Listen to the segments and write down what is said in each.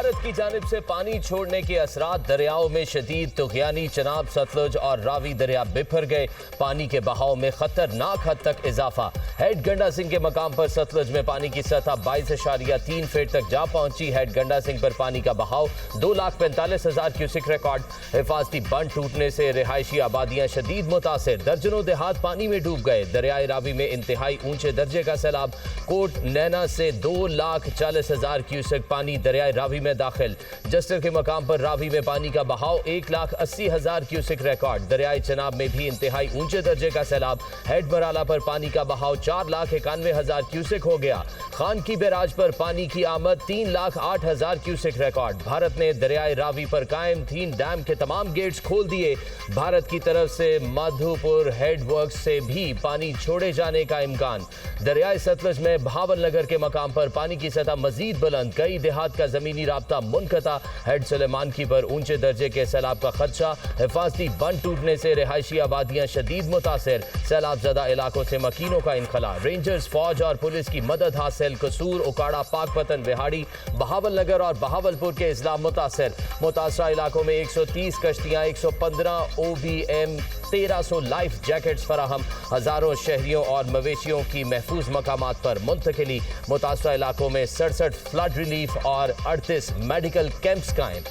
भारत की जानिब से पानी छोड़ने के असरात दरियाओं में शदीद तुग़यानी चनाब, सतलुज और रावी दरिया बिफर गए। पानी के बहाव में खतरनाक हद तक इजाफा। हेड गंडा सिंह के मकाम पर सतलुज में पानी की सतह 22.3 फीट तक जा पहुंची। हेड गंडा सिंह पर पानी का बहाव 2,45,000 क्यूसिक रिकॉर्ड। हिफाजती बंद टूटने से रिहायशी आबादियां शदीद मुतासिर। दर्जनों देहात पानी में डूब गए। दरियाए रावी में इंतहाई ऊंचे दर्जे का सैलाब। कोट नैना से 2,40,000 क्यूसिक पानी दरियाए रावी में दाखिल। जस्टर के मकाम पर रावी में पानी का बहाव 1,80,000 क्यूसिक रिकॉर्ड। दरियाए चनाब में भी इंतहाई ऊंचे दर्जे का सैलाब। हेड मराला पर पानी का बहाव 4,91,000 क्यूसिक हो गया। खान की बैराज पर पानी की आमद 3,08,000 क्यूसिक रिकॉर्ड। भारत ने दरियाए रावी पर कायम 3 डैम के तमाम गेट्स खोल दिए। भारत की तरफ से माधोपुर हेड वर्क्स से भी पानी छोड़े जाने का इम्कान। दरियाए सतलुज में भावल नगर के मकाम पर पानी की सतह मजीद बुलंद। कई देहात का जमीनी राब्ता मुनक़ता। हेड सुलेमान की पर ऊंचे दर्जे के सैलाब का खदशा। हिफाजती बंद टूटने से रिहायशी आबादियां शदीद मुतासिर। सैलाब ज़दा इलाकों से मकीनों का इनखला। रेंजर्स, फौज और पुलिस की मदद हासिल। कसूर, उकाड़ा, पाकपतन, विहाड़ी, बहावल नगर और बहावलपुर के इजला मुतासिर। मुतासरा इलाकों में 130 कश्तियां, 115 OBM, 1300 लाइफ जैकेट्स फराहम। हजारों शहरियों और मवेशियों की महफूज मकामात पर मुंतकिली। मुतासरा इलाकों में 67 फ्लड रिलीफ और 38 मेडिकल कैंप्स कायम।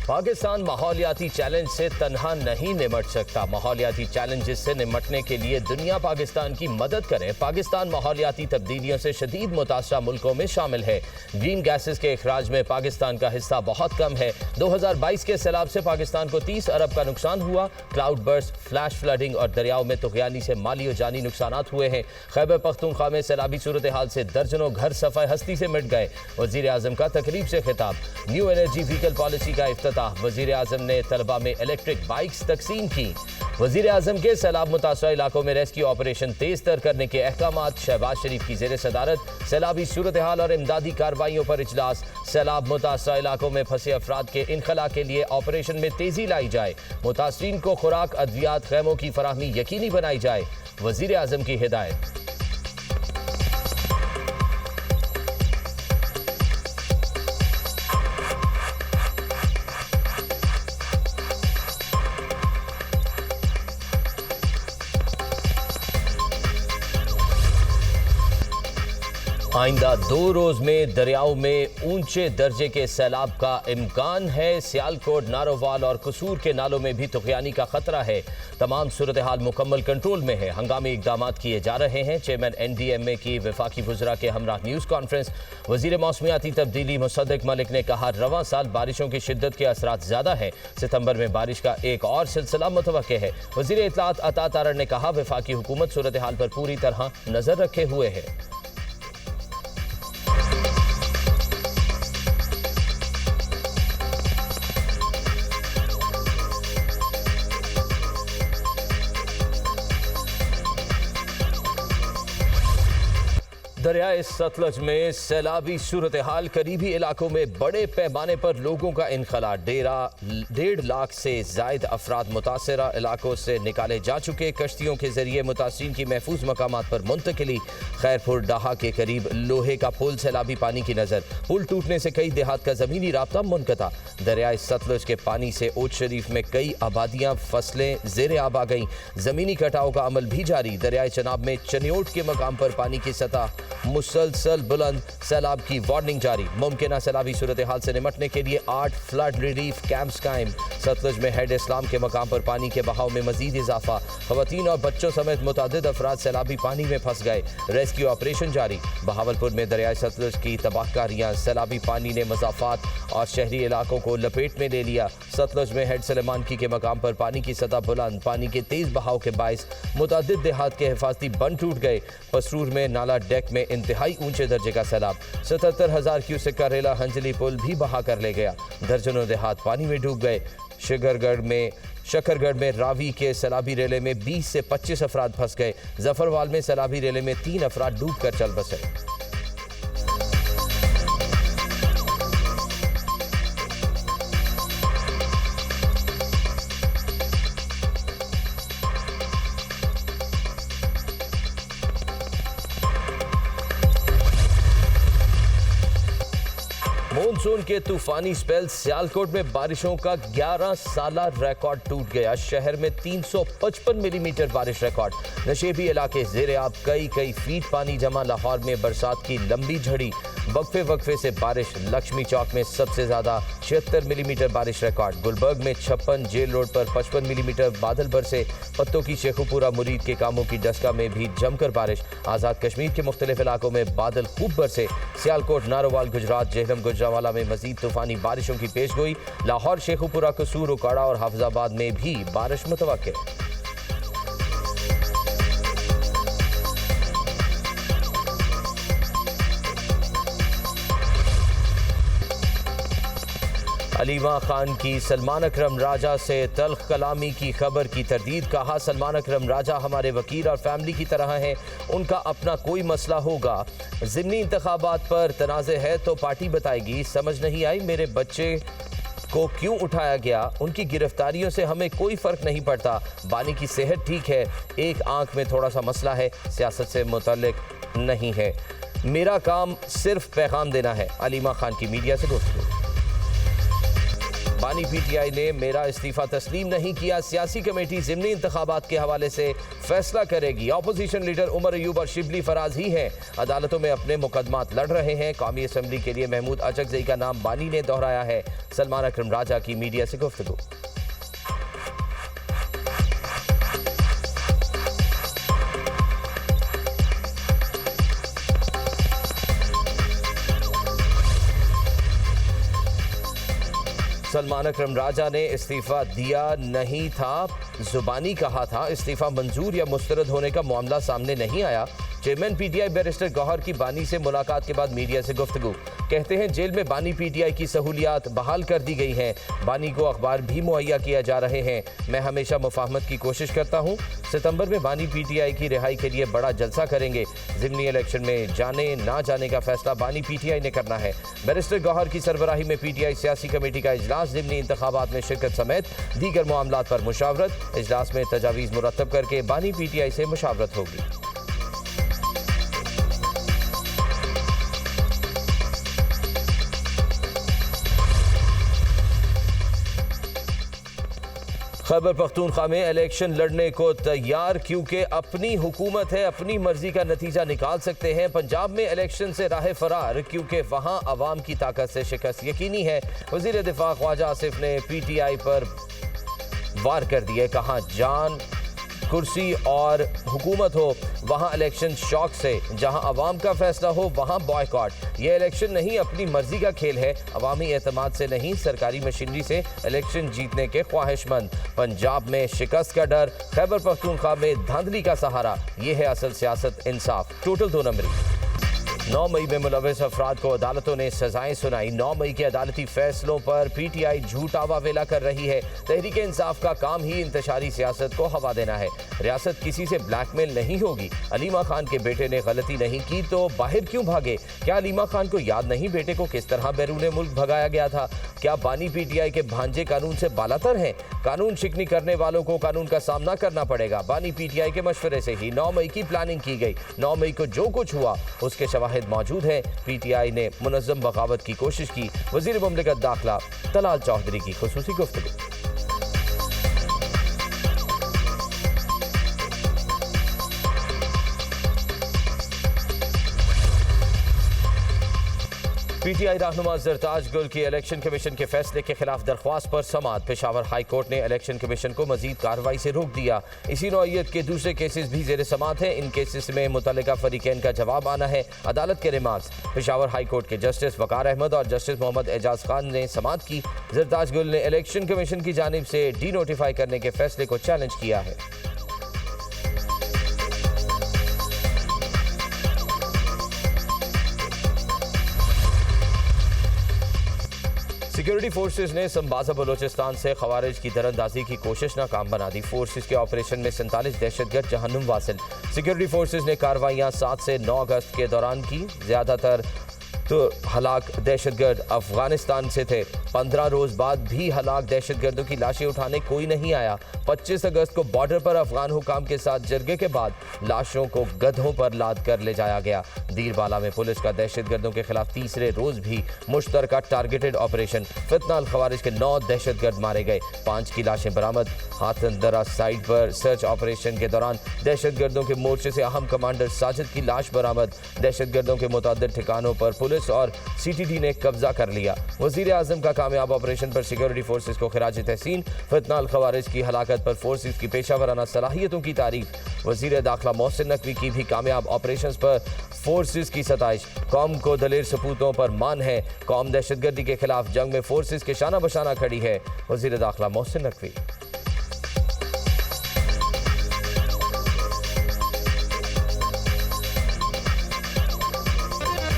पाकिस्तान माहौलियाती चैलेंज से तन्हा नहीं निमट सकता। माहौलियाती चैलेंजेस से निमटने के लिए दुनिया पाकिस्तान की मदद करे। पाकिस्तान माहौलियाती तब्दीलियों से शदीद मुतासरा मुल्कों में शामिल है। ग्रीन गैसेस के अखराज में पाकिस्तान का हिस्सा बहुत कम है। 2022 के सैलाब से पाकिस्तान को 30 अरब का नुकसान हुआ। क्लाउड बर्स्ट, फ्लैश फ्लडिंग और दरियाओं में तुग़यानी से माली और जानी नुकसानात हुए हैं। खैबर पख्तूनख्वा में सैलाबी सूरत हाल से दर्जनों घर सफ़ाई हस्ती से मिट गए। वज़ीर आज़म का तकरीब से खिताब। न्यू एनर्जी व्हीकल पॉलिसी का इफ्तिताह। वज़ीर आज़म ने तलबा में इलेक्ट्रिक बाइक्स तकसीम की। वज़ीर आज़म के सैलाब मुतासरा इलाकों में रेस्क्यू ऑपरेशन तेज तर करने के अहकामात। शहबाज शरीफ की ज़ेर सदारत सैलाबी सूरत हाल और इमदादी कार्रवाइयों पर इजलास। सैलाब मुतासरा इलाकों में फंसे अफराद के इनखला के लिए ऑपरेशन में तेजी लाई जाए। मुतासरीन को खुराक, अद्वियात, खैमों की फराहमी यकीनी बनाई जाए। वज़ीर आज़म की हिदायत। आइंदा 2 रोज में दरियाओं में ऊंचे दर्जे के सैलाब का इम्कान है। सियालकोट, नारोवाल और कसूर के नालों में भी तुग़यानी का खतरा है। तमाम सूरत हाल मुकम्मल कंट्रोल में है। हंगामी इक़दाम किए जा रहे हैं। चेयरमैन NDMA की वफाकी वज़रा के हमरा न्यूज़ कॉन्फ्रेंस। वज़ीर मौसमियाती तब्दीली मुसद्दिक मलिक ने कहा, रवां साल बारिशों की शिद्दत के असरात ज़्यादा है। सितंबर में बारिश का एक और सिलसिला मुतवक्के है। वज़ीर इत्तलात अता तारड़ ने कहा, वफाकी हुकूमत सूरत हाल पर पूरी तरह नज़र रखे हुए है। दरियाए सतलज में सैलाबी सूरत हाल। करीबी इलाकों में बड़े पैमाने पर लोगों का इनखला। 1.5 लाख से जायद अफराद मुतासरा इलाकों से निकाले जा चुके। कश्तियों के जरिए मुतासरीन की महफूज मकामात पर मुंतकिली। खैरपुर डाहा के करीब लोहे का पुल सैलाबी पानी की नज़र। पुल टूटने से कई देहात का ज़मीनी राब्ता मुनक़ता। दरियाए सतलज के पानी से ओट शरीफ में कई आबादियाँ, फसलें ज़ेर आब आ गईं। ज़मीनी कटाव का अमल भी जारी। दरियाए चनाब में चनियोट के मकाम पर पानी की सतह मुसलसल बुलंद। सैलाब की वार्निंग जारी। मुमकिन सैलाबी सूरत हाल से निमटने के लिए 8 फ्लड रिलीफ कैंप्स कायम। सतलज में हेड इस्लाम के मकाम पर पानी के बहाव में मजीद इजाफा। खवातीन और बच्चों समेत मुतादिद अफराद सैलाबी पानी में फंस गए। रेस्क्यू ऑपरेशन जारी। बहावलपुर में दरियाए सतलज की तबाहकारियाँ। सैलाबी पानी ने मज़ाफ़ात और शहरी इलाकों को लपेट में ले लिया। सतलज में हेड सुलेमान की के मकाम पर पानी की सतह बुलंद। पानी के तेज बहाव के बायस मुतादिद देहात के हिफाजती बंद टूट गए। पसरूर में नाला डेक में इंतहाई ऊंचे दर्जे का सैलाब। 77,000 क्यूसेक का रेला हंजली पुल भी बहा कर ले गया। दर्जनों देहात पानी में डूब गए। शकरगढ़ में रावी के सैलाबी रेले में 20 से 25 अफराद फंस गए। जफरवाल में सैलाबी रेले में 3 अफराद डूब कर चल बसे। मॉनसून के तूफानी स्पेल सियालकोट में बारिशों का 11 साला रिकॉर्ड टूट गया। शहर में 355 मिलीमीटर बारिश रिकॉर्ड। नशेबी इलाके ज़ेरे आब, कई फीट पानी जमा। लाहौर में बरसात की लंबी झड़ी, वक्फे से बारिश। लक्ष्मी चौक में सबसे ज्यादा 76 मिलीमीटर बारिश रिकॉर्ड। गुलबर्ग में 56, जेल रोड पर 55 मिलीमीटर बादल बरसे। पत्तों की शेखुपुरा मुरीद के कामों की डस्का में भी जमकर बारिश। आज़ाद कश्मीर के मुख्तलिफ इलाकों में बादल खूब बरसे। सियालकोट, नारोवाल, गुजरात, जेहलम, गुजरावाला में मजीद तूफानी बारिशों की पेशगोई। लाहौर, शेखुपुरा, कसूर, उकाड़ा और हाफिजाबाद में भी बारिश मुतवक्के। अलीमा खान की सलमान अकरम राजा से तल्ख कलामी की खबर की तरदीद। कहा, सलमान अकरम राजा हमारे वकील और फैमिली की तरह हैं, उनका अपना कोई मसला होगा। ज़िमनी इंतखाबात पर तनाज़े है तो पार्टी बताएगी। समझ नहीं आई मेरे बच्चे को क्यों उठाया गया। उनकी गिरफ्तारियों से हमें कोई फ़र्क नहीं पड़ता। बानी की सेहत ठीक है, एक आंख में थोड़ा सा मसला है, सियासत से मुतल्लिक नहीं है। मेरा काम सिर्फ पैगाम देना है। अलीमा खान की मीडिया से गुफ्तगू। बानी पीटीआई ने मेरा इस्तीफा तस्लीम नहीं किया। सियासी कमेटी ज़िमनी इंतखाबात के हवाले से फैसला करेगी। अपोजिशन लीडर उमर अयूब और शिबली फराज ही हैं, अदालतों में अपने मुकदमात लड़ रहे हैं। कौमी असम्बली के लिए महमूद अचकजई का नाम बानी ने दोहराया है। सलमान अकरम राजा की मीडिया से गुफ्तगू। सलमान अकरम राजा ने इस्तीफा दिया नहीं था, जुबानी कहा था। इस्तीफा मंजूर या मुस्तरद होने का मामला सामने नहीं आया। चेयरमैन पीटीआई बैरिस्टर गौहर की बानी से मुलाकात के बाद मीडिया से गुफ्तगू। कहते हैं जेल में बानी पीटीआई की सहूलियात बहाल कर दी गई हैं। बानी को अखबार भी मुहैया किया जा रहे हैं। मैं हमेशा मुफाहमत की कोशिश करता हूँ। सितंबर में बानी पीटीआई की रिहाई के लिए बड़ा जलसा करेंगे। ज़िमनी इलेक्शन में जाने ना जाने का फैसला बानी पीटीआई ने करना है। बैरिस्टर गौहर की सरबराही में पीटीआई सियासी कमेटी का इजलास। ज़िमनी इंतखाबात में शिरकत समेत दीगर मामलात पर मुशावरत। इजलास में तजावीज़ मुरतब करके बानी पीटीआई से मुशावरत होगी। खैबर पख्तूनख्वा में इलेक्शन लड़ने को तैयार, क्योंकि अपनी हुकूमत है, अपनी मर्जी का नतीजा निकाल सकते हैं। पंजाब में इलेक्शन से राह फरार, क्योंकि वहां अवाम की ताकत से शिकस्त यकीनी है। वज़ीर दिफा ख्वाजा आसिफ ने पीटीआई पर वार कर दिए। कहा, जान कुर्सी और हुकूमत हो वहाँ इलेक्शन शौक से, जहाँ अवाम का फैसला हो वहाँ बॉयकॉट। ये इलेक्शन नहीं, अपनी मर्जी का खेल है। अवामी एतमाद से नहीं, सरकारी मशीनरी से इलेक्शन जीतने के ख्वाहिशमंद। पंजाब में शिकस्त का डर, खैबर पख्तूनख्वा में धांधली का सहारा। ये है असल सियासत, इंसाफ। टोटल 2 नंबरी। 9 मई में मुलविस अफराद को अदालतों ने सजाएं सुनाई। 9 मई के अदालती फैसलों पर पीटीआई झूठा वावेला कर रही है। तहरीक इंसाफ का काम ही इंतशारी सियासत को हवा देना है। रियासत किसी से ब्लैकमेल नहीं होगी। अलीमा खान के बेटे ने गलती नहीं की तो बाहर क्यों भागे? क्या अलीमा खान को याद नहीं बेटे को किस तरह बैरून मुल्क भगाया गया था? क्या बानी पीटीआई के भांजे कानून से बालातर हैं? कानून शिकनी करने वालों को कानून का सामना करना पड़ेगा। बानी पीटीआई के मशवरे से ही 9 मई की प्लानिंग की गई। 9 मई को जो कुछ हुआ उसके शवाहिद मौजूद है। पीटीआई ने मुनज़्ज़म बगावत की कोशिश की। वज़ीर मुमलिकत दाखिला तलाल चौधरी की खुसूसी गुफ्तगू। पीटीआई रहनुमा ज़रताज गुल की इलेक्शन कमीशन के फैसले के खिलाफ दरख्वास्त पर समाअत। पेशावर हाई कोर्ट ने इलेक्शन कमीशन को मजीद कार्रवाई से रोक दिया। इसी नौइयत के दूसरे केसेस भी ज़ेर समाअत हैं। इन केसेस में मुतल्लिका फरीकैन का जवाब आना है। अदालत के रिमार्क्स। पेशावर हाई कोर्ट के जस्टिस वकार अहमद और जस्टिस मोहम्मद एजाज खान ने समाअत की। ज़रताज गुल ने इलेक्शन कमीशन की जानिब से डी नोटिफाई करने के फैसले को चैलेंज किया है। सिक्योरिटी फोर्सेस ने संबाजा बलोचिस्तान से खवारिज की दरअंदाजी की कोशिश नाकाम बना दी। फोर्सेस के ऑपरेशन में 47 दहशतगर्द जहन्नुम वासिल। सिक्योरिटी फोर्सेस ने कार्रवाइयां 7 से 9 अगस्त के दौरान की। ज्यादातर तो हलाक दहशतगर्द अफगानिस्तान से थे। 15 रोज बाद भी हलाक दहशतगर्दों की लाशें उठाने कोई नहीं आया। 25 अगस्त को बॉर्डर पर अफगान हुकाम के साथ जरगे के बाद लाशों को गधों पर लाद कर ले जाया गया। दीरबाला में पुलिस का दहशतगर्दों के खिलाफ तीसरे रोज भी मुश्तरका टारगेटेड ऑपरेशन। फितना अल खवारिज के 9 दहशतगर्द मारे गए। 5 की लाशें बरामद। हाथंदरा साइट पर सर्च ऑपरेशन के दौरान दहशतगर्दों के मोर्चे से अहम कमांडर साजिद की लाश बरामद। दहशतगर्दों के मुतअद्दिद ठिकानों पर पुलिस और सीटीडी ने कब्जा कर लिया। वजीर आजम का कामयाब ऑपरेशन पर सिक्योरिटी फोर्सेस को खिराज तहसीन। फितना अल खवारिज की हलाकत पर फोर्सेस की पेशावराना सलाहियतों की तारीफ। वजीर दाखिला मोहसिन नकवी की भी कामयाब ऑपरेशन पर फोर्सेस की सताइश। कौम को दलेर सपूतों पर मान है। कौम दहशतगर्दी के खिलाफ जंग में फोर्सेस के शाना बशाना खड़ी है। वजीर दाखिला मोहसिन नकवी।